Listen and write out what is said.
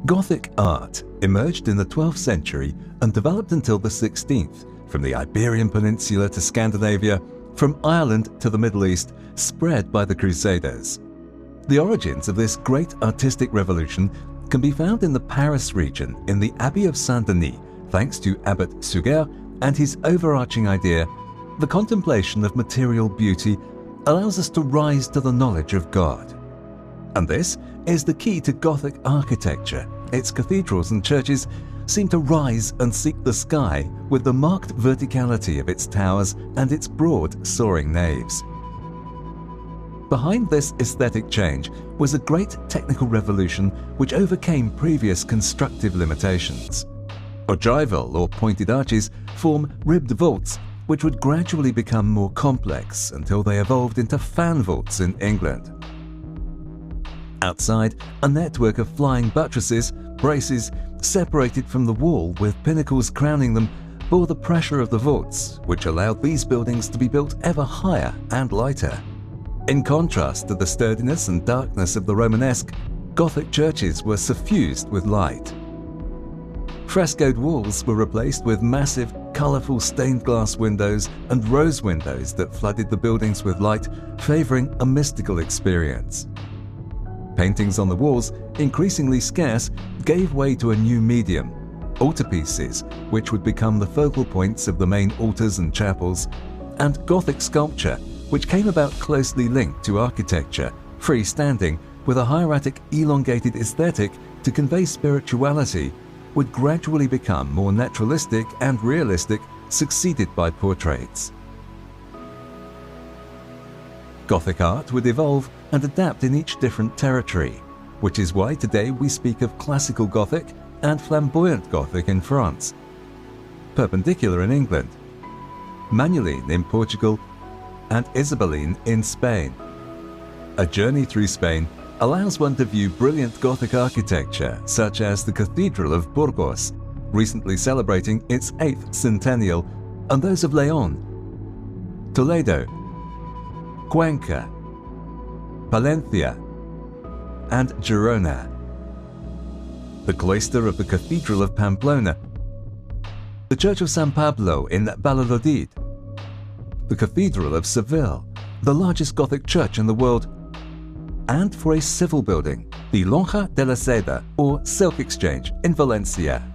Gothic art emerged in the 12th century and developed until the 16th, from the Iberian Peninsula to Scandinavia, from Ireland to the Middle East, spread by the Crusaders. The origins of this great artistic revolution can be found in the Paris region in the Abbey of Saint-Denis, thanks to Abbot Suger and his overarching idea: the contemplation of material beauty allows us to rise to the knowledge of God. And this is the key to Gothic architecture. Its cathedrals and churches seem to rise and seek the sky with the marked verticality of its towers and its broad, soaring naves. Behind this aesthetic change was a great technical revolution which overcame previous constructive limitations. Ogival or pointed arches form ribbed vaults which would gradually become more complex until they evolved into fan vaults in England. Outside, a network of flying buttresses, braces, separated from the wall with pinnacles crowning them, bore the pressure of the vaults, which allowed these buildings to be built ever higher and lighter. In contrast to the sturdiness and darkness of the Romanesque, Gothic churches were suffused with light. Frescoed walls were replaced with massive, colourful stained glass windows and rose windows that flooded the buildings with light, favouring a mystical experience. Paintings on the walls, increasingly scarce, gave way to a new medium: altarpieces, which would become the focal points of the main altars and chapels, and Gothic sculpture, which came about closely linked to architecture, freestanding, with a hieratic elongated aesthetic to convey spirituality, would gradually become more naturalistic and realistic, succeeded by portraits. Gothic art would evolve and adapt in each different territory, which is why today we speak of classical Gothic and flamboyant Gothic in France, Perpendicular in England, Manueline in Portugal, and Isabelline in Spain. A journey through Spain allows one to view brilliant Gothic architecture such as the Cathedral of Burgos, recently celebrating its 8th centennial, and those of León, Toledo, Cuenca, Valencia, and Girona, the cloister of the Cathedral of Pamplona, the Church of San Pablo in Valladolid, the Cathedral of Seville, the largest Gothic church in the world, and for a civil building, the Lonja de la Seda or Silk Exchange in Valencia.